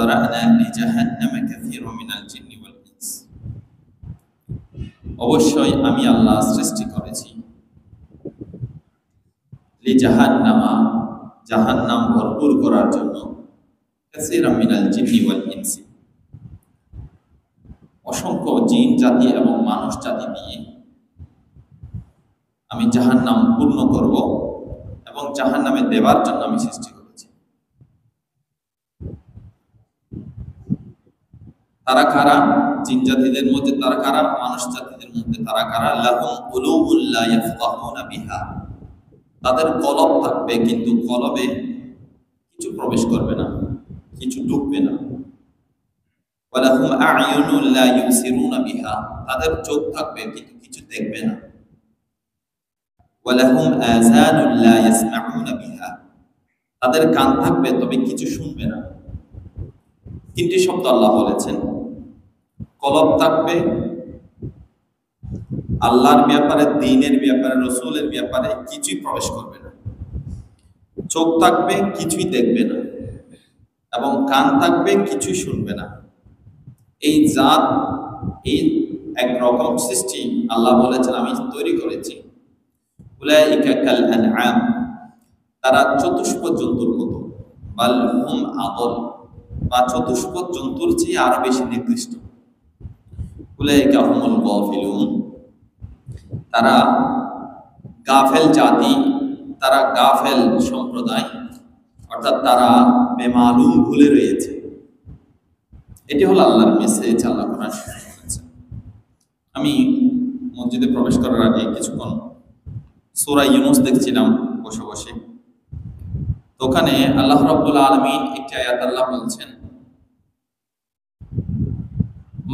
যারানা লিজাহান্নামা কাসীরাম মিনাল জিন্নি ওয়াল ইনস, অবশ্যই আমি আল্লাহ সৃষ্টি করেছি লিজাহান্নামা, জাহান্নাম ভরপুর করার জন্য, কাসীরাম মিনাল জিন্নি ওয়াল ইনস, অসংখ্য জিন জাতি এবং মানুষ জাতি দিয়ে আমি জাহান্নাম পূর্ণ করব এবং জাহান্নামে দেবার জন্য আমি সৃষ্টি করেছি। তারা কারা? জিন জাতিদের মধ্যে তারা কারা? মানুষ জাতিদের মধ্যে তারা কারা? লাহুম কুলুবুন লা ইয়াফকাহুনা বিহা, তাদের কলব থাকবে কিন্তু কলবে কিছু প্রবেশ করবে না, কিছু ঢুকবে না। ওয়ালাহুম আ'য়ুনুন লা ইউবসিরুনা বিহা, তাদের চোখ থাকবে কিন্তু কিছু দেখবে না। ওয়ালাহুম আযানুন লা ইয়াসমাউনা বিহা, তাদের কান থাকবে তবে কিছু শুনবে না। তিনটি শব্দ আল্লাহ বলেছেন, কলব থাকবে আল্লাহর ব্যাপারে, দ্বীনের ব্যাপারে, রাসূলের ব্যাপারে কিছুই প্রবেশ করবে না। চোখ থাকবে কিছুই দেখবে না এবং কান থাকবে কিছুই শুনবে না। এই জাত, এই একরকম সৃষ্টি আল্লাহ বলেছেন আমি তৈরি করেছি। উলাইকা কাল আনআম, তারা চতুষ্পদ জন্তুর মতো, বাল হুম আদল, বা চতুষ্পদ জন্তুর চেয়ে আরো বেশি নিকৃষ্ট। উলাইকা হুমুল গাফিলুন, তারা গাফেল জাতি, তারা গাফেল সম্প্রদায়, অর্থাৎ তারা বেমালুম ভুলে রয়েছে। এটি হলো আল্লাহর মেসেজ, আল্লাহ কোরআন বলেছেন। আমি মসজিদে প্রবেশ করার আগে কিছুক্ষণ সূরা ইউনূস দেখছিলাম বসে বসে। তো ওখানে আল্লাহ রাব্বুল আলামিন একটি আয়াত আল্লাহ বলছেন,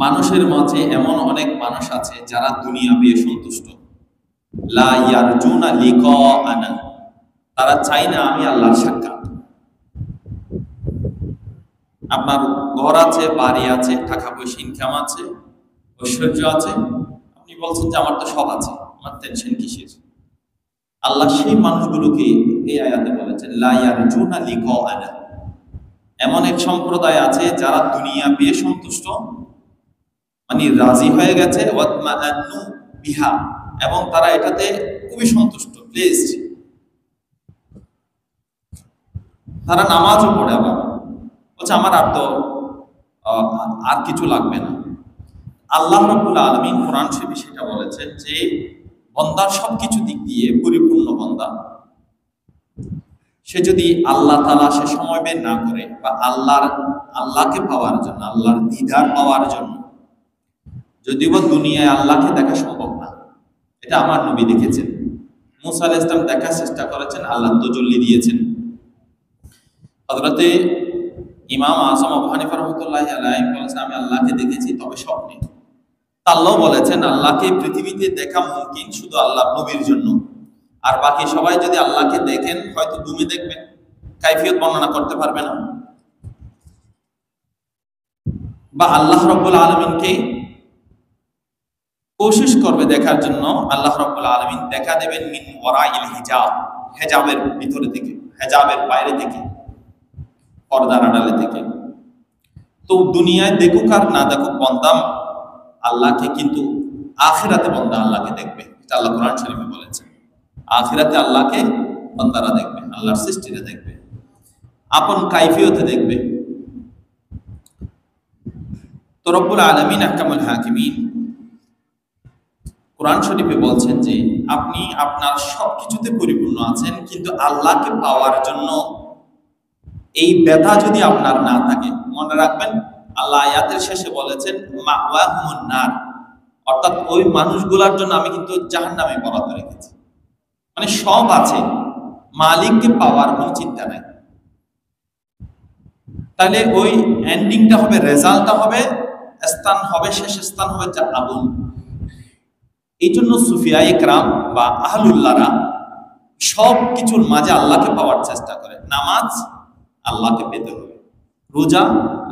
মানুষের মাঝে এমন অনেক মানুষ আছে যারা দুনিয়া পেয়ে সন্তুষ্ট। লা ইয়ারজুনা লিকাআনা, তারা চায় না আমি আল্লাহর সাক্ষাৎ। আপনার ঘর আছে, বাড়ি আছে, টাকা পয়সা ইনকাম আছে, ঐশ্বর্য আছে, আপনি বলছেন যে আমার তো সব আছে, আমার টেনশন কিসের? আল্লাহ সেই মানুষগুলোকে এই আয়াতে বলেছেন লা ইয়ারজুনা লিকাআনা, এমন এক সম্প্রদায় আছে যারা দুনিয়া পেয়ে সন্তুষ্ট, মানে রাজি হয়ে গেছে, ওয়াতমাআন্নু বিহা, এবং তারা এটাতে খুবই সন্তুষ্ট, প্লিজড। তারা নামাজও পড়ে, আবার বলছে আমার আর কিছু লাগবে না। আল্লাহ রাব্বুল আলামিন কোরআন শরীফে সেটা বলেছেন যে বান্দার সবকিছু দিক দিয়ে পরিপূর্ণ বান্দা, সে যদি আল্লাহ তাআলা সে সময় বের না করে বা আল্লাহকে পাওয়ার জন্য, আল্লাহর দিদার পাওয়ার জন্য, যদিও দুনিয়ায় আল্লাহকে দেখা সম্ভব না, এটা আমার নবী দেখেছেন। মুসা আলাইহিস সালাম দেখার চেষ্টা করেছেন, আল্লাহ তাজাল্লি দিয়েছেন। হযরতে ইমাম আযম আবু হানিফা রাহমাতুল্লাহি আলাইহি বলেছেন আমি আল্লাহকে দেখেছি, তবে স্বপ্নে। আল্লাহ বলেছেন আল্লাহকে পৃথিবীতে দেখা মুমকিন শুধু আল্লাহর নবীর জন্য, আর বাকি সবাই যদি আল্লাহকে দেখেন হয়তো ঘুমে দেখবেন, কাইফিয়ত বর্ণনা করতে পারবে না। বা আল্লাহ রাব্বুল আলামিনকে কোশিশ করবে দেখার জন্য, আল্লাহ রাব্বুল আলামিন দেখা দেবেন মিন ওয়ারাইল হিজাব, হিজাবের ভিতরে থেকে, হিজাবের বাইরে থেকে, পর্দার আড়ালে থেকে। তো দুনিয়ায় দেখুক আর না দেখুক বান্দা আল্লাহকে, কিন্তু আখিরাতে বান্দা আল্লাহকে দেখবে, এটা আল্লাহ কোরআন শরীফে বলেছেন। আখিরাতে আল্লাহকে বান্দারা দেখবে, আল্লাহর সৃষ্টিরা দেখবে, আপন কাইফিয়তে দেখবে। তো রব্বুল আলামিন আহকামুল হাকিমিন কোরআন শরীফে বলছেন যে আপনি আপনার সবকিছুতে পরিপূর্ণ আছেন, কিন্তু আল্লাহকে পাওয়ার জন্য এই ব্যথা যদি আপনার না থাকে, মনে রাখবেন আল্লাহ আয়াতের শেষে বলেছেন মাওয়াহুমুন নার, অর্থাৎ ওই মানুষগুলোর জন্য আমি কিন্তু জাহান্নামে বরাদ্দ রেখেছি। মানে সব আছে, মালিককে পাওয়ার কোনো চিন্তা নাই। তাহলে ওই এন্ডিংটা হবে, রেজাল্টটা হবে, স্থান হবে, শেষ স্থান হবে যা আগুন। এই জন্য সুফিয়া ইকরাম বা আহলুল্লাহরা সব কিছুর মাঝে আল্লাহকে পাওয়ার চেষ্টা করে। নামাজ আল্লাহকে পেতে হবে, রোজা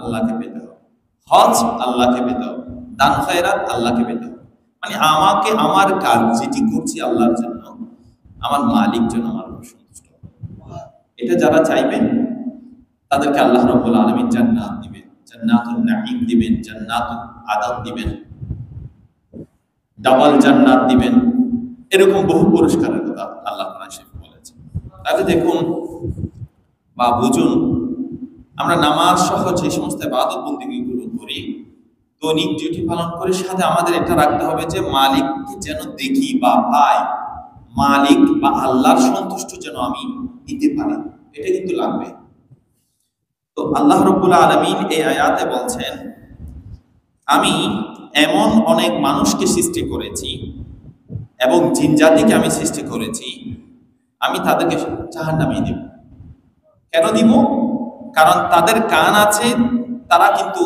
আল্লাহকে পেতে হবে, হজ আল্লাহকে পেতে হবে, দান খয়রাত আল্লাহকে পেতে হবে। মানে আমাকে, আমার কাজ যেটি করছি আল্লাহর জন্য, আমার মালিক যেন আমার সন্তুষ্ট। এটা যারা চাইবেন তাদেরকে আল্লাহ রাব্বুল আলামিন জান্নাত দিবেন। জান্নাতুন নাঈম দিবেন, জান্নাতুল আদান দিবেন, ডাবল জান্নাত দিবেন, এরকম বহু পুরস্কারের কথা আল্লাহ কোরআন শরীফে বলেছেন। তাহলে দেখুন বা বুঝুন, আমরা নামাজ সহ যে সমস্ত ইবাদত বন্দেগীগুলো করি, দৈনিক ডিউটি পালন করে, সাথে আমাদের এটা রাখতে হবে যে মালিককে যেন দেখি বা পাই, মালিক বা আল্লাহর সন্তুষ্ট যেন আমি নিতে পারি, এটা কিন্তু লাগবে। তো আল্লাহ রাব্বুল আলামিন এই আয়াতে বলছেন, আমি এমন অনেক মানুষকে সৃষ্টি করেছি এবং জিন জাতিকে আমি সৃষ্টি করেছি, আমি তাদেরকে জাহান্নামে দেব। কেন দিব? কারণ তাদের কান আছে, তারা কিন্তু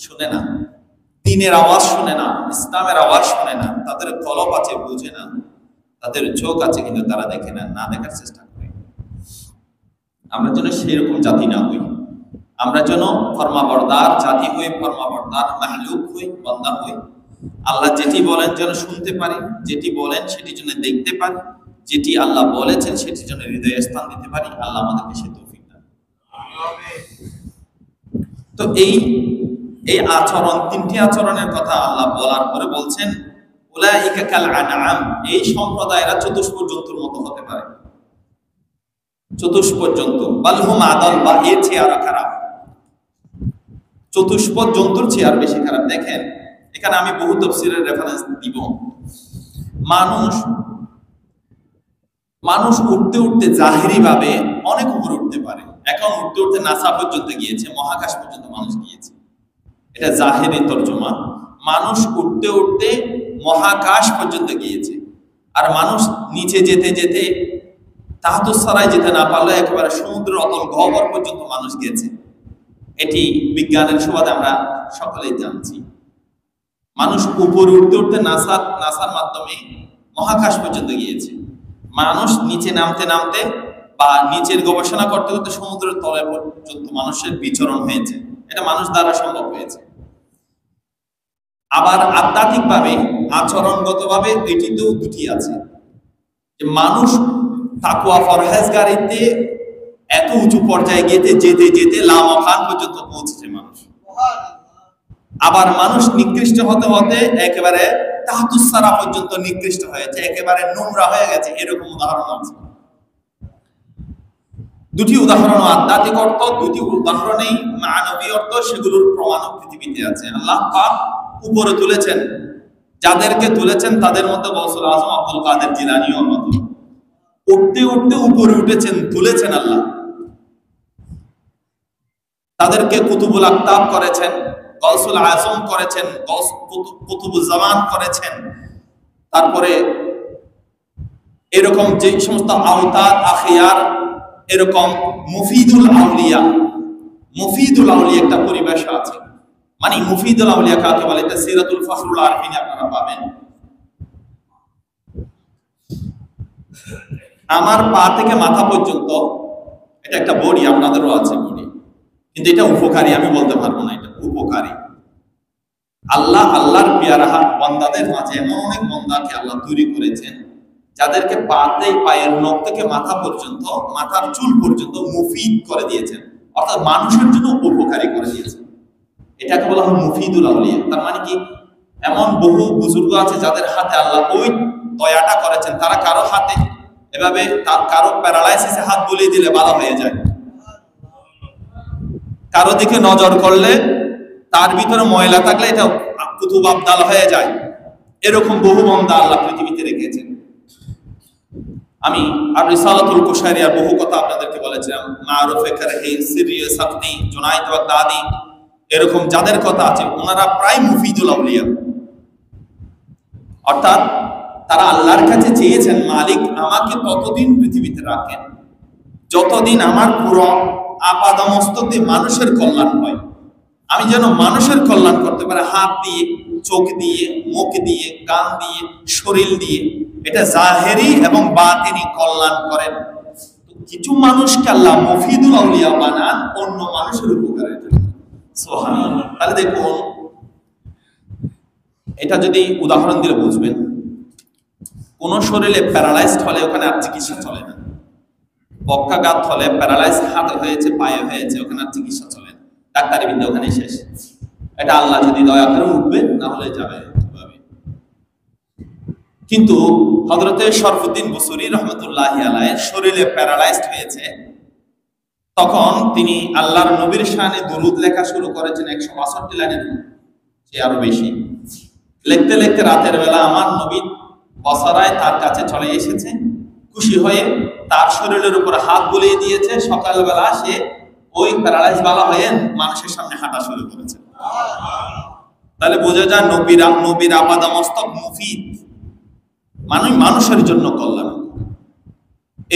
শুনে না, দ্বীনের আওয়াজ শুনে না, ইসলামের আওয়াজ শুনে না, তাদের কলব আছে বুঝে না, তাদের চোখ আছে কিন্তু তারা দেখে না, না দেখার চেষ্টা করে। আমরা যেন সেরকম জাতি না হই, আমরা যেন ফরমাবরদার জাতি হই, ফরমাবরদার মাহলুক হই, বান্দা হই। আল্লাহ যেটি বলেন যেন শুনতে পারি, যেটি বলেন সেটি যেন দেখতে পারি, যেটি আল্লাহ বলেছেন সেটি যেন হৃদয়ে স্থান দিতে পারি। আল্লাহ আমাদেরকে সে তৌফিক দান। তো এই আচরণ, তিনটি আচরণের কথা আল্লাহ বলার পরে বলছেন, উলাইকা কাল আনআম, এই সম্প্রদায়রা চতুষ্প জন্তুর মতো হতে পারে। চতুষ্প জন্তু, বালহুম আদাল, বা এর চেয়ে আরো খারাপ, চতুষ্প জন্তুর চেয়ে আর বেশি খারাপ। দেখেন এখানে আমি বহু তাফসীরের রেফারেন্স দিব। মানুষ উঠতে উঠতে জাহেরি ভাবে অনেক উপরে উঠতে পারে। এখন উঠতে উঠতে নাসা পর্যন্ত গিয়েছে, মহাকাশ পর্যন্ত মানুষ গিয়েছে, এটা জাহেরি তর্জমা। মানুষ উঠতে উঠতে মহাকাশ পর্যন্ত গিয়েছে, আর মানুষ নিচে যেতে যেতে তাহাতুস সারায় যেতে না পারলে একেবারে সমুদ্রের অতল গহ্বর পর্যন্ত মানুষ গিয়েছে। এটি বিজ্ঞানের সুবাদে আমরা সকলেই জানছি। মানুষ উপরে উঠতে উঠতে নাসার মাধ্যমে মহাকাশ পর্যন্ত গিয়েছে। মানুষ নিচে নামতে নামতে বা নিচের গবেষণা করতে করতে সমুদ্রের তলে পর্যন্ত মানুষের বিচরণ হয়েছে। এটা মানুষ দ্বারা সম্ভব হয়েছে। আবার আধ্যাত্মিক ভাবে, আচরণগত ভাবে এটিতেও দুটি আছে, যে মানুষ তাকওয়া ফরহেজগারিতে এত উঁচু পর্যায়ে যেতে যেতে যেতে লামাকান পর্যন্ত পৌঁছেছে মানুষ। আবার মানুষ নিকৃষ্ট হতে হতে একেবারে তাহতুস সারা পর্যন্ত নিকৃষ্ট হয়েছে, একেবারে নোংরা হয়ে গেছে। এরকম উদাহরণ আছে। দুটি উদাহরণ আধ্যাত্মিক অর্থ, দুটি উদাহরণেই মানবীয় অর্থ, সেগুলোর প্রমাণ পৃথিবীতে আছে। আল্লাহ পাক উপরে তুলেছেন, যাদেরকে তুলেছেন তাদের মধ্যে গৌসুল আজম আব্দুল কাদের জিলানীও অন্যতম। উঠতে উঠতে উপরে উঠেছেন, তুলেছেন আল্লাহ। তাদেরকে কুতুবুল আকতাব করেছেন, গৌসুল আজম করেছেন, কুতুবুল জামান করেছেন। তারপরে এরকম যে সমস্ত আওতাদ আখিয়ার, এরকম মুফিদুল আউলিয়া একটা পরিবেশ আছে। মানে মুফিদুল আউলিয়া কাকে বলে, এটা সিরাতুল ফখরুল আরফিনে আপনারা পাবেন। আমার পা থেকে মাথা পর্যন্ত এটা একটা বডি, আপনাদেরও আছে বডি, কিন্তু এটা উপকারী, আমি বলতে পারবো না এটা উপকারী। আল্লাহর পেয়ারা বান্দাদের মাঝে এমন অনেক বান্দাকে আল্লাহ তৈরি করেছেন, যাদেরকে পায়ের নখ থেকে মাথা পর্যন্ত, মাথার চুল পর্যন্ত মুফিদ করে দিয়েছেন, অর্থাৎ মানুষের জন্য উপকারী করে দিয়েছেন। এটাকে বলা হয় মুফিদুল আউলিয়া। তার মানে কি, এমন বহু বুজুর্গ আছে যাদের হাতে আল্লাহ ওই দয়াটা করেছেন। তারা কারো হাতে এভাবে, কারো প্যারালাইসিসে হাত বুলিয়ে দিলে ভালো হয়ে যায়, কারো দিকে নজর করলে তার ভিতরে ময়লা থাকলে এটা কুতুব আবদাল হয়ে যায়। এরকম বহু বান্দা আল্লাহ পৃথিবীতে রেখেছেন। আমি আর রিসালাতুল কুশাইরিয়ার বহু কথা আপনাদেরকে বলেছিলাম, মারুফে কারহি, সিরিয়ে সাকনি, জুনাইদ বাগদাদি, এরকম যাদের কথা আছে ওনারা প্রায় মুফিদুল আউলিয়া। অর্থাৎ তারা আল্লাহর কাছে চেয়েছেন, মালিক আমাকে ততদিন পৃথিবীতে রাখেন যতদিন আমার পুরো আপাদমস্তক দিয়ে মানুষের কল্যাণ হয়, আমি যেন মানুষের কল্যাণ করতে পারি, হাত দিয়ে, চোখ দিয়ে, মুখ দিয়ে, কান দিয়ে, শরীর দিয়ে। এটা জাহেরি এবং বাতিনি কল্যাণ করেন। তো কিছু মানুষকে আল্লাহ মুফিদুল আউলিয়া বানান অন্য মানুষের উপকারের জন্য। সুবহানাল্লাহ। তাহলে দেখুন, এটা যদি উদাহরণ দিলে বুঝবেন, কোন শরীরে প্যারালাইজড হলে ওখানে আর চিকিৎসা চলে না। পক্ষাঘাত হলে, প্যারালাইজ হাতে হয়েছে, পায়ে হয়েছে, ওখানে আর চিকিৎসা চলে না। ডাক্তারি বিদ্যা ওখানে শেষ। এটা আল্লাহ যদি দয়া করে উঠবে, না হলে যাবে। কিন্তু হযরতে শরফুদ্দীন বুসরি রহমতুল্লাহি আলাইহির শরীরে প্যারালাইজড হয়েছে, তখন তিনি আল্লাহর নবীর শানে দুরূদ লেখা শুরু করেছেন 162 লাইনের চেয়ে আরো বেশি। লিখতে লিখতে রাতের বেলা আমার নবী বসারায় তার কাছে চলে এসেছে, খুশি হয়ে তার শরীরের উপর হাত বুলিয়ে দিয়েছে। সকালবেলা সে ওই প্যারালাইজ বালা হয়ে মানুষের সামনে হাঁটা শুরু করেছে। তাহলে বোঝা যায় নবীর আপাদমস্তক মুফিদ, মানুষের জন্য কল্যাণ।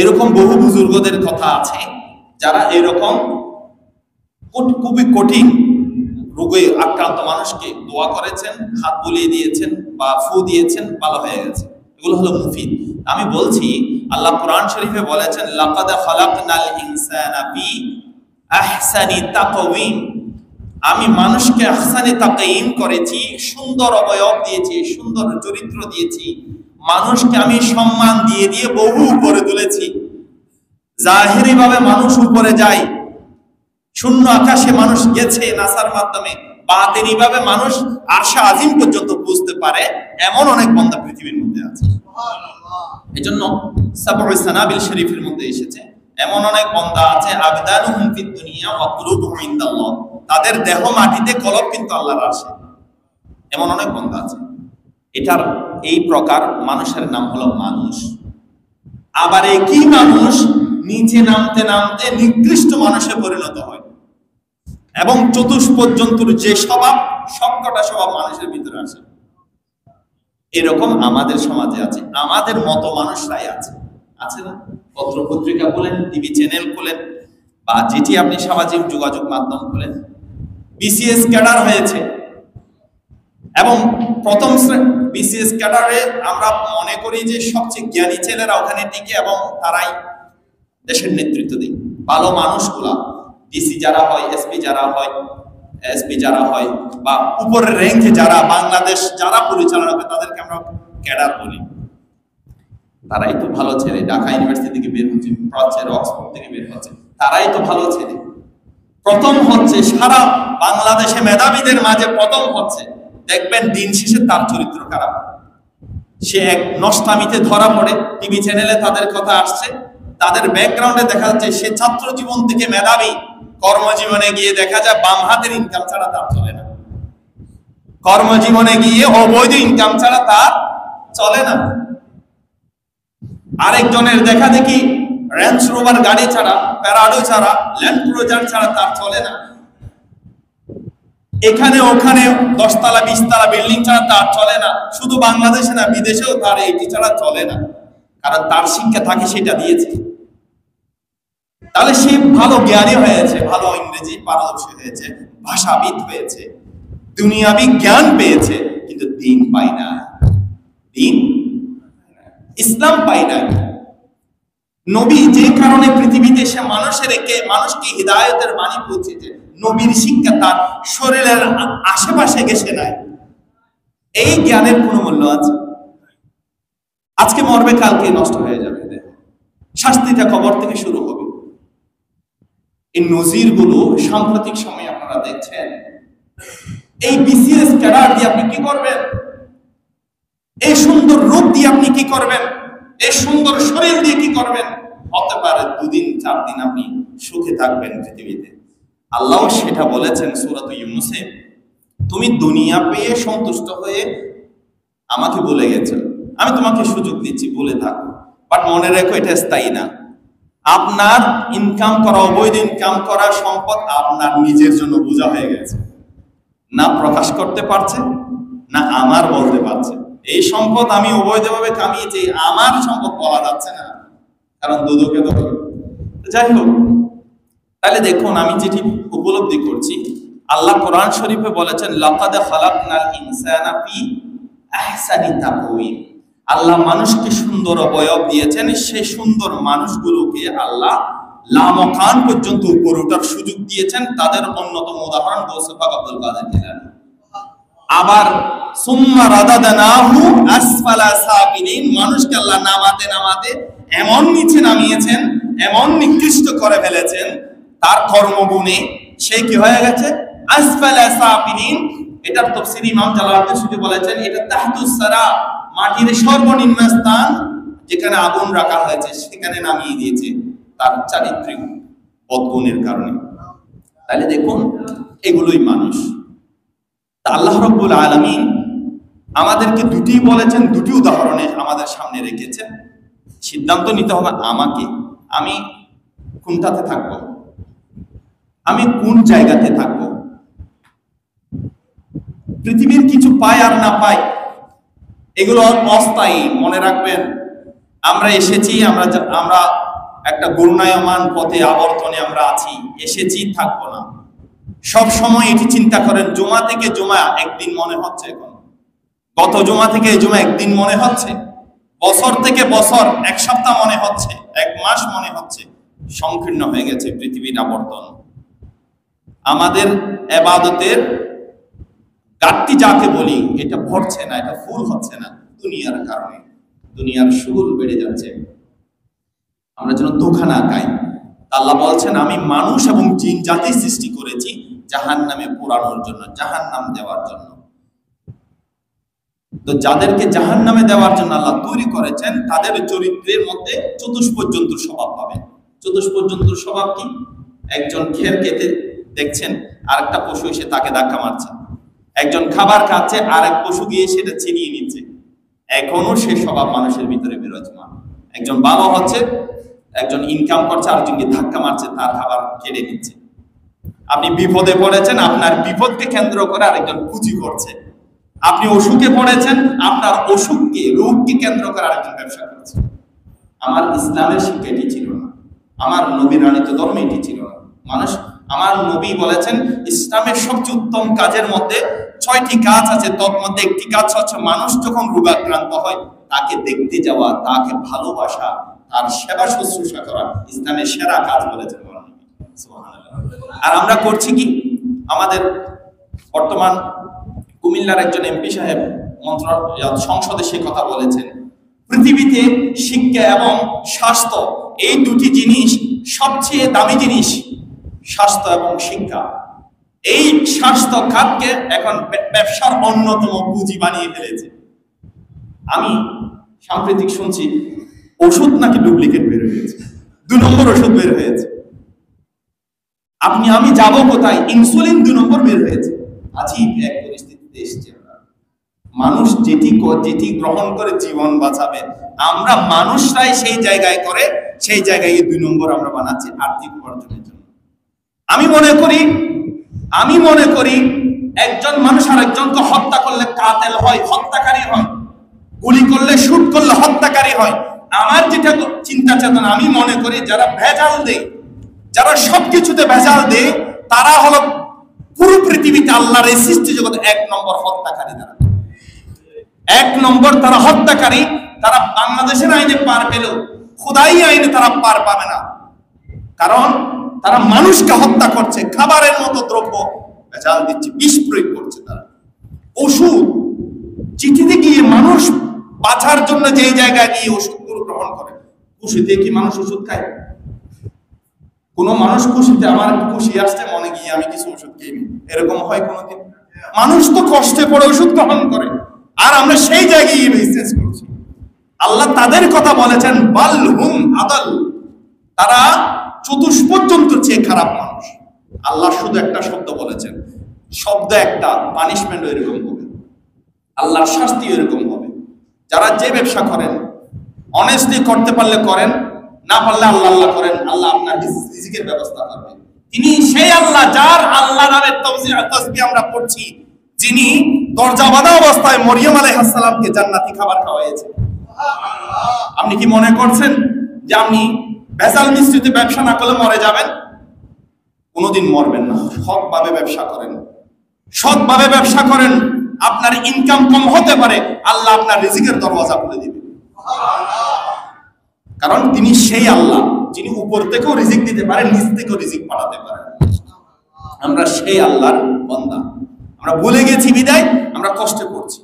এরকম বহু বুজুর্গদের কথা আছে যারা এরকম খুবই কঠিন রোগে আক্রান্ত মানুষকে দোয়া করেছেন, হাত বুলিয়ে দিয়েছেন বা ফু দিয়েছেন, ভালো হয়ে গেছে। এগুলো হলো মুফিদ। আমি বলছি আল্লাহ কোরআন শরীফে বলেছেন লাকাদ খালাকনাল ইনসানা ফি আহসানি তাকওয়িম, আমি মানুষকে আহসানি তাকওয়িম করেছি, সুন্দর অবয়ব দিয়েছি, সুন্দর চরিত্র দিয়েছি। মানুষকে আমি সম্মান দিয়ে দিয়ে বহু উপরে তুলেছি। জাহিরি ভাবে মানুষ উপরে যায়, শূন্য আকাশে মানুষ গেছে নাসার মাধ্যমে, বাতিনি ভাবে মানুষ আরশে আজিম পর্যন্ত বুঝতে পারে, এমন অনেক বান্দা পৃথিবীর মধ্যে আছে। এজন্য সাবউস সানাবিল শরীফের মধ্যে এসেছে এমন অনেক বান্দা আছে আবদানুহুম ফিদ দুনিয়া ওয়া কুলুবুহুম ইনদাল্লাহ, তাদের দেহ মাটিতে, কলব কিন্তু আল্লাহর আরশে। এমন অনেক বান্দা আছে। এটার এই প্রকার মানুষের নাম হলো মানুষ। আবার একই মানুষ নিচে নামতে নামতে নিকৃষ্ট মানুষে পরিণত হয়, এবং চতুষ্পদ জন্তুর যে স্বভাব, সবকটা স্বভাব মানুষের ভিতরে আসে। এরকম আমাদের সমাজে আছে, আমাদের মতো মানুষরাই আছে, আছে না? পত্র পত্রিকা বলেন, টিভি চ্যানেল খোলেন, বা যেটি আপনি সামাজিক যোগাযোগ মাধ্যম খোলেন, বিসিএস ক্যাডার হয়েছে, এবং প্রথম বিসিএস ক্যাডারে আমরা মনে করি যে সবচেয়ে জ্ঞানী ছেলেরা ওখানে টিকে এবং তারাই দেশের নেতৃত্ব দেয়। ভালো মানুষগুলা ডিসি যারা হয়, এসপি যারা হয় বা উপরের র্যাঙ্কে যারা, বাংলাদেশ যারা পরিচালনা করে, তাদেরকে আমরা ক্যাডার বলি। তারাই তো ভালো ছেলে, ঢাকা ইউনিভার্সিটি থেকে বের হচ্ছে, অক্সফোর্ড থেকে বের হচ্ছে, তারাই তো ভালো ছেলে। প্রথম হচ্ছে সারা বাংলাদেশে মেধাবীদের মাঝে প্রথম হচ্ছে, দেখবেন দিন শেষে তার চরিত্র খারাপ। সে এক নষ্টামিতে ধরা পড়ে, টিভি চ্যানেলে তাদের কথা আসছে, তাদের ব্যাকগ্রাউন্ডে দেখা যাচ্ছে সে ছাত্র জীবন থেকে মেধাবী, কর্মজীবনে গিয়ে দেখা যায় বাম হাতের ইনকাম ছাড়া তার চলে না। কর্মজীবনে গিয়ে অবৈধ ইনকাম ছাড়া তার চলে না। আরেকজনের দেখা দেখি রেঞ্জ রোভার গাড়ি ছাড়া, প্যারাডো ছাড়া, ল্যান্ড ক্রুজার ছাড়া তার চলে না। এখানে ওখানে 10 তলা 20 তলা বিল্ডিং ছাড়া তার চলে না। শুধু বাংলাদেশে না, বিদেশেও তার এইটি ছাড়া চলে না, কারণ তার শিক্ষা তাকে সেটা দিয়েছে। তাহলে সে ভালো জ্ঞানী হয়েছে, ভালো ইংরেজি পারদর্শী হয়েছে, ভাষাবিদ হয়েছে, দুনিয়াবি জ্ঞান পেয়েছে, কিন্তু দিন পাই না, দিন ইসলাম পাই না। নবী যে কারণে পৃথিবীতে এসে মানুষকে হিদায়াতের বাণী পৌঁছেছে, নবীর শিক্ষা তার শরীরের আশেপাশে গেছে নাই। এই জ্ঞানের কোনো মূল্য আছে? আজকে মরবে, কালকে নষ্ট হয়ে যাবে, শাস্তিটা কবর থেকে শুরু হবে। এই নজির গুলো সাম্প্রতিক সময়ে আপনারা দেখছেন। এই বিসিএস ক্যাডার দিয়ে আপনি কি করবেন? এই সুন্দর রূপ দিয়ে আপনি কি করবেন? এই সুন্দর শরীর দিয়ে কি করবেন? হতে পারে 2 দিন 4 দিন আপনি সুখে থাকবেন পৃথিবীতে। আল্লাহ সেটা বলেছেন সূরা ইউনূসে, তুমি দুনিয়া পেয়ে সন্তুষ্ট হয়ে আমাকে বলে গেছো, আমি তোমাকে সুযোগ দিচ্ছি, বলে থাকো, বাট মনে রেখো এটা স্থায়ী না। আপনার ইনকাম করা, অবৈধ ইনকাম করা সম্পদ আপনার নিজের জন্য বোঝা হয়ে গেছে, না প্রকাশ করতে পারছে, না আমার বলতে পারছে। এই সম্পদ আমি অবৈধভাবে কামিয়েছি, আমার সম্পদ বলা যাচ্ছে না, কারণ দুদকে তো। যাই হোক, তাহলে দেখুন আমি যেটি উপলব্ধি করছি, আল্লাহ কোরআন শরীফে বলেছেন লাকাদ খালাকনাল ইনসানা ফি আহসানি তাকওয়িম। আল্লাহ মানুষকে সুন্দর অবয়ব দিয়েছেন, সেই সুন্দর মানুষগুলোকে আল্লাহ লামকান পর্যন্ত উপরে ওঠার সুযোগ দিয়েছেন। তাদের অন্যতম উদাহরণ গৌসে পাক আব্দুল কাদের জিলানী। আবার সুম্মা রাদাদনাহু আসফালা সাফিলিন, মানুষকে আল্লাহ নামাতে নামাতে এমন নিচে নামিয়েছেন, এমন নিকৃষ্ট করে ফেলেছেন তার কর্মগুণে, সে কি হয়ে গেছে আসফালা সাফিলিন। এটার তাফসীর ইমাম জালালউদ্দিন সুয়ুতী বলেছেন এটা তাহতুস সারা, মাটির সর্বনিম্ন স্থান যেখানে আগুন রাখা হয়েছে সেখানে নামিয়ে দিয়েছে তার চারিত্রিক বদগুণের কারণে। তাহলে দেখুন এগুলোই মানুষ। তা আল্লাহ রাব্বুল আলামিন আমাদেরকে দুটি বলেছেন, দুটি উদাহরণে আমাদের সামনে রেখেছেন। সিদ্ধান্ত নিতে হবে আমাকে, আমি কোনটাতে থাকব, আমি কোন জায়গাতে থাকব। পৃথিবীর কিছু পাই আর না পাই এগুলো অস্থায়ী, মনে রাখবেন। আমরা এসেছি, আমরা একটা ঘূর্ণায়মান পথে আবর্তনে আমরা আছি, এসেছি থাকবো না। সব সময় এটি চিন্তা করেন, জুমা থেকে জুমা একদিন মনে হচ্ছে, এখন গত জুমা থেকে এই জুমা একদিন মনে হচ্ছে, বছর থেকে বছর এক সপ্তাহ মনে হচ্ছে, এক মাস মনে হচ্ছে। সংকীর্ণ হয়ে গেছে পৃথিবীর আবর্তন। আমাদের ইবাদতের ঘাটতি যাকে বলি এটা ভরছে না, এটা ফুল হচ্ছে না দুনিয়ার কারণে। দুনিয়ার শুগল বেড়ে যাচ্ছে। আমরা যেন ধোঁকা না খাই। আল্লাহ বলছেন আমি মানুষ এবং জিন জাতি সৃষ্টি করেছি জাহান্নামে পোড়ানোর জন্য, জাহান্নাম দেওয়ার জন্য। তো যাদেরকে জাহান্নামে দেওয়ার জন্য আল্লাহ তৈরি করেছেন তাদের চরিত্রের মধ্যে চতুষ্পর্যন্ত স্বভাব পাবেন। চতুষ্পর্যন্ত স্বভাব কি? একজন খের খেতে দেখছেন, আরেকটা পশু এসে তাকে ধাক্কা মারছে। একজন খাবার খাচ্ছে, আরেক পশু গিয়ে সেটা ছিনিয়ে নিচ্ছে। এখনো সে স্বভাব মানুষের ভিতরে বিরাজমান। একজন ভালো হচ্ছে, একজন ইনকাম করছে, আরেকজনকে ধাক্কা মারছে, তার খাবার কেড়ে নিচ্ছে। আপনি বিপদে পড়েছেন, আপনার বিপদকে কেন্দ্র করে আরেকজন পুঁজি করছে। আপনি অসুখে পড়েছেন, আপনার অসুখকে, রোগকে কেন্দ্র করে আরেকজন ব্যবসা করছে। আমার ইসলামের শিক্ষা এটি ছিল না, আমার নবীর আনিত ধর্মে এটি ছিল না। মানুষ, আমার নবী বলেছেন ইসলামের সবচেয়ে উত্তম কাজের মধ্যে 6টি কাজ আছে, তার মধ্যে একটি কাজ হচ্ছে মানুষ যখন রোগাক্রান্ত হয় তাকে দেখতে যাওয়া, তাকে ভালোবাসা, তার সেবা শুশ্রূষা করা ইসলামের সেরা কাজ বলেছেন। আর আমরা করছি কি? আমাদের বর্তমান কুমিল্লার একজন এমপি সাহেব সংসদে সে কথা বলেছেন, পৃথিবীতে শিক্ষা এবং স্বাস্থ্য এই দুটি জিনিস সবচেয়ে দামি জিনিস, স্বাস্থ্য এবং শিক্ষা। এই স্বাস্থ্য খাতকে এখন ব্যবসার অন্যতম পুঁজি বানিয়ে ফেলেছে। আমি সাম্প্রতিক শুনছি ওষুধ নাকি ডুপ্লিকেট বের হয়েছে, 2 নম্বর ওষুধ বের হয়েছে। আমি যাবো কোথায়? ইনসুলিন 2 নম্বর বের হয়েছে। আজীব এক পরিস্থিতিতে এসেছে। মানুষ যেটি গ্রহণ করে জীবন বাঁচাবে, আমরা মানুষরাই সেই জায়গায় করে, সেই জায়গায় 2 নম্বর আমরা বানাচ্ছি আর্থিক উপার্জনের জন্য। আমি মনে করি একজন মানুষ আর একজনকে হত্যা করলে কাতেল হয়, হত্যাকারী হয়। গুলি করলে, শুট করলে হত্যাকারী হয়। আমার যেটা চিন্তা চেতনা, আমি মনে করি যারা ভেজাল দেয়, যারা সবকিছুতে ভেজাল দেয়, তারা হলো পুরো পৃথিবীতে আল্লাহর এই সৃষ্টি জগতে 1 নম্বর হত্যাকারী। তারা 1 নম্বর, তারা হত্যাকারী। তারা বাংলাদেশের আইনে পার পেলেও খোদাই আইনে তারা পার পাবে না, কারণ তারা মানুষকে হত্যা করছে, খাবারের মতো দ্রব্য ভেজাল দিচ্ছে, বিষ প্রয়োগ করছে। তারা ওষুধ চিঠিতে গিয়ে মানুষ বাঁচার জন্য যে জায়গায় গিয়ে ওষুধগুলো গ্রহণ করে, খুশিতে কি মানুষ ওষুধ খায়? কোন মানুষ খুশিতে, আমার খুশি আসছে মনে গিয়ে আমি কিছু ওষুধ খেয়ে নিই, এরকম হয় কোনোদিন? মানুষ তো কষ্টে পড়ে ওষুধ গ্রহণ করে, আর আমরা সেই জায়গায় বিজনেস করছি। আল্লাহ তাদের কথা বলেছেন বাল হুম আদাল, তারা চতুষ্পর্যন্ত চেয়ে খারাপ মানুষ। আল্লাহ শুধু একটা শব্দ বলেছেন, শব্দ একটা, পানিশমেন্ট এরকম হবে, আল্লাহর শাস্তি এরকম হবে। যারা যে ব্যবসা করেন, অনেস্টলি করতে পারলে করেন, না পারলে আল্লাহ আল্লাহ করেন, আল্লাহ আপনার রিজিকের ব্যবস্থা করবেন। তিনি সেই আল্লাহ, যার আল্লাহ নামের তাসবিহ আমরা পড়ছি, যিনি দরজা বাঁধা অবস্থায় মরিয়ম আলাইহিস সালামকে জান্নাতি খাবার খাওয়াইয়েছেন। আপনি কি মনে করছেন যে আপনি ভেজাল মিশ্রিত ব্যবসা না করলে মরে যাবেন? কোনোদিন মরবেন না। সৎভাবে ব্যবসা করেন, সৎভাবে ব্যবসা করেন। আপনার ইনকাম কম হতে পারে, আল্লাহ আপনার রিজিকের দরওয়াজা খুলে দিবেন, কারণ তিনি সেই আল্লাহ যিনি উপর থেকেও রিজিক দিতে পারেন, নিচ থেকেও রিজিক পাঠাতে পারেন। আমরা সেই আল্লাহর বান্দা, আমরা ভুলে গেছি বিদায় আমরা কষ্ট করছি।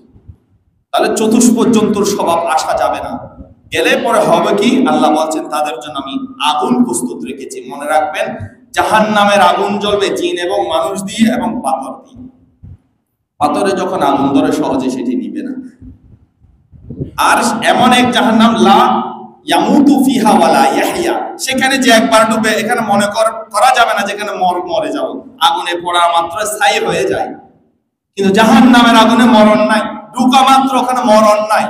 তাহলে চতুষ্পর্যন্তর স্বভাব আসা যাবে না। গেলে পরে হবে কি? আল্লাহ বলছেন তাদের জন্য আমি আগুন প্রস্তুত রেখেছি। মনে রাখবেন, জাহান্নামের আগুন জ্বলবে জিন এবং মানুষ দিয়ে এবং পাথর দিয়ে। পাথরে যখন আগুন ধরে সহজে সেটি নিবে না। আর এমন এক জাহান্নাম লা ইয়ামুতু ফিহা ওয়ালা ইয়াহইয়া, সেখানে যে একবার ডুবে এখানে মনে করা যাবে না যেখানে মরে যাব, আগুনে পড়া মাত্র ছাই হয়ে যায়। কিন্তু জাহান্নামের আগুনে মরণ নাই, ঢুকা মাত্র ওখানে মরণ নাই।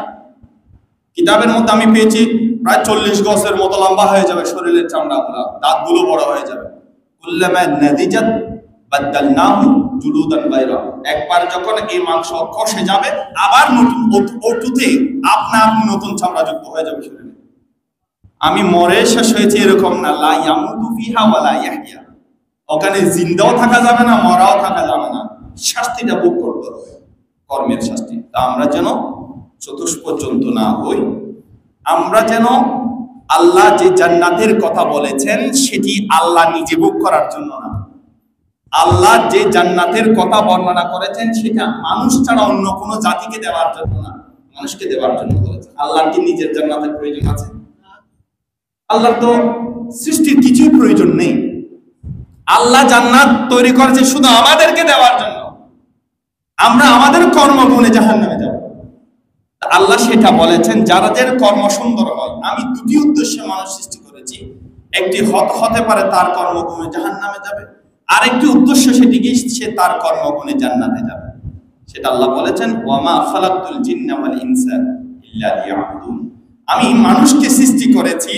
কিতাবের মধ্যে আমি পেয়েছি প্রায় 40 গজের মতো লম্বা হয়ে যাবে শরীরের চামড়াগুলো, দাঁতগুলো বড় হয়ে যাবে। কুল্লামা নাদিজাত বাদদালনাহু জুলুদান গায়রা, একবার যখন এই মাংস কষে যাবে আবার নতুন ওটুতে আপনা আপনি নতুন চামড়া যুক্ত হয়ে যাবে শরীরে। আমি মরে শেষ হয়েছে এরকম না, লা ইয়ামুতু ফিহা ওয়ালা ইয়াহইয়া, ওখানে জিন্দাও থাকা যাবে না, মরাও থাকা যাবে না, শাস্তিটা ভোগ করতে হবে, কর্মের শাস্তি। তা আমরা যেন চতুষ্পর্যন্ত না হই, আমরা যেন আল্লাহ যে জান্নাতের কথা বলেছেন সেটি আল্লাহ নিজে ভোগ করার জন্য না, আল্লাহ যে জান্নাতের কথা বর্ণনা করেছেন সেটা মানুষ ছাড়া অন্য কোনো জাতিকে দেওয়ার জন্য না, মানুষকে দেওয়ার জন্য বলেছেন। আল্লাহর কি নিজের জান্নাতের প্রয়োজন আছে? আল্লাহর তো সৃষ্টির কিছুই প্রয়োজন নেই। আল্লাহ জান্নাত তৈরি করেছে শুধু আমাদেরকে দেওয়ার জন্য, আমরা আমাদের কর্মগুণে জাহান্নামে যাব। আল্লাহ সেটা বলেছেন যাদের কর্ম সুন্দর হয়। আমি দুটি উদ্দেশ্যে মানুষ সৃষ্টি করেছি, একটি হতে পারে তার কর্মগুণে জাহান্নামে যাবে, আর একটি উদ্দেশ্য সেটি কি সে তার কর্মগুণে জান্নাতে যাবে। সেটা আল্লাহ বলেছেন ওয়ামা খালাকতুল জিন্না ওয়াল ইনসা ইল্লা লিয়াবুদুন, আমি মানুষকে সৃষ্টি করেছি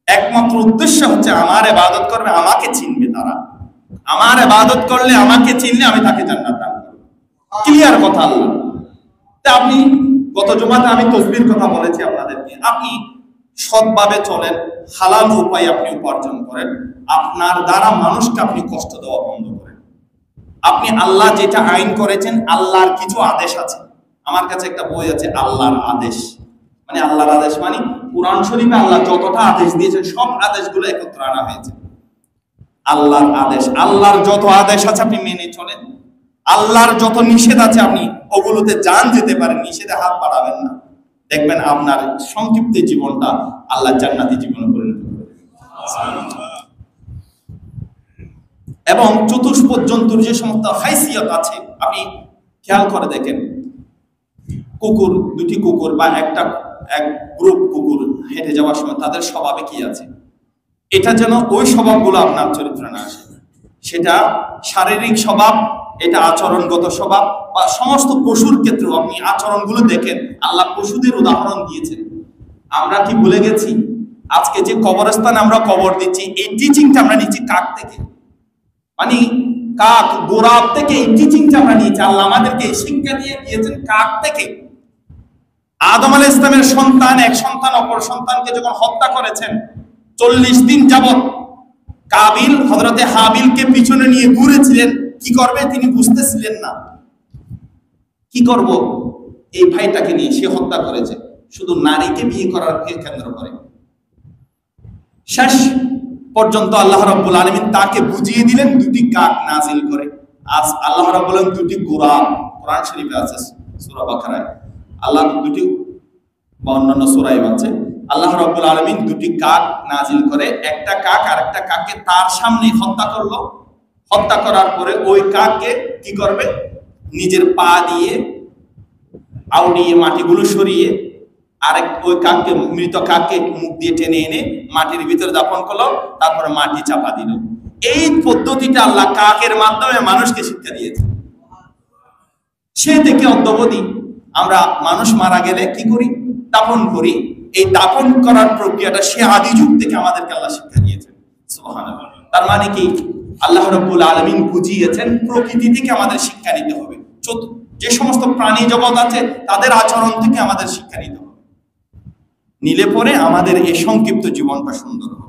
একমাত্র উদ্দেশ্য হচ্ছে আমার ইবাদত করবে, আমাকে চিনবে তারা, আমার ইবাদত করলে আমাকে চিনলে আমি তাকে জান্নাত দান করব। ক্লিয়ার কথা আল্লাহ। তা আপনি গত জুমাতে আমি তাসবিহর কথা বলেছি আপনাদেরকে, আপনি সৎভাবে চলেন, হালাল উপায়ে আপনি উপার্জন করেন, আপনার দ্বারা মানুষকে আপনি কষ্ট দেওয়া বন্ধ করেন। আপনি আল্লাহ যেটা আইন করেছেন, আল্লাহর কিছু আদেশ আছে, আমার কাছে একটা বই আছে আল্লাহর আদেশ, মানে আল্লাহর আদেশ মানে কুরআন শরীফে আল্লাহ যতটা আদেশ দিয়েছেন সব আদেশগুলো একত্র আনা হয়েছে। আল্লাহর আদেশ, আল্লাহর যত আদেশ আছে আপনি মেনে চলেন, আল্লাহর যত নিষেধ আছে আপনি ওগুলোতে জান যেতে পারেন, নিষেধে হাত বাড়াবেন না, দেখবেন আপনার সংক্ষিপ্ত জীবনটা আল্লাহ জান্নাতি জীবনে পরিণত করবে। এবং চতুষ্পদ জন্তুর যে সমস্ত হাইসিয়ত আছে আপনি খেয়াল করে দেখেন, কুকুর, দুটি কুকুর বা এক গ্রুপ কুকুর হেঁটে যাওয়ার সময় তাদের স্বভাবে কি আছে, এটা যেন ওই স্বভাবগুলো আপনার চরিত্রে না আসে। সেটা শারীরিক স্বভাব, এটা আচরণগত স্বভাব, বা সমস্ত পশুর ক্ষেত্রেও আপনি আচরণগুলো দেখেন। আল্লাহ পশুদের উদাহরণ দিয়েছেন। আমরা কি ভুলে গেছি? আজকে যে কবরস্থানে আমরা কবর দিচ্ছি, এই টিচিংটা আমরা নিচ্ছি কাক থেকে, মানে কাক গোরাব থেকে এই টিচিংটা আমরা নিয়েছি। আল্লাহ আমাদেরকে এই শিক্ষা দিয়ে দিয়েছেন কাক থেকে। আদম আলাইহিস ইসলামের সন্তান এক সন্তান অপর সন্তানকে যখন হত্যা করেছেন, 40 দিন যাবত কাবিল হযরতে হাবিলকে পিছনে নিয়ে ঘুরেছিলেন, কি করবে তিনি বুঝতেছিলেন না, কি করব এই ভাইটাকে নিয়ে। সে হত্যা করেছে শুধু নারীকে বিয়ে করার কেন্দ্র করে। শেষ পর্যন্ত আল্লাহ রাব্বুল আলামিন তাকে বুঝিয়ে দিলেন দুটি কাক নাজিল করে। আজ আল্লাহ রাব্বুল আলামিন দুটি গোরাব, কোরআন শরীফে আছে সূরা বাকারায়, আল্লাহ দুটি বা অন্যান্য সূরায় আছে, আল্লাহ রাব্বুল আলামিন দুটি কাক নাজিল করে। একটা কাক আর একটা কাককে তার সামনে হত্যা করলো। হত্যা করার পরে ওই কাককে কি করবে, নিজের পা দিয়ে আউড়িয়ে মাটিগুলো সরিয়ে আরেক ওই কাককে, মৃত কাককে মুখ দিয়ে টেনে এনে মাটির ভিতরে দাফন করলো, তারপরে মাটি চাপা দিল। এই পদ্ধতিটা আল্লাহ কাকের মাধ্যমে মানুষকে শিক্ষা দিয়েছে। সে থেকে অদ্যাবধি আমরা মানুষ মারা গেলে কি করি, দাফন করি। এই দাফন করার প্রক্রিয়াটা সে আদি যুগ থেকে আমাদেরকে আল্লাহ শিক্ষা দিয়েছেন। সুবহানাল্লাহ। তার মানে কি, আল্লাহ রাব্বুল আলামিন বুঝিয়েছেন প্রকৃতি থেকে আমাদের শিক্ষা নিতে হবে। যে সমস্ত প্রাণী জগৎ আছে তাদের আচরণ থেকে আমাদের শিক্ষা নিতে হবে, নিলে পরে আমাদের এই সংক্ষিপ্ত জীবনটা সুন্দর হবে।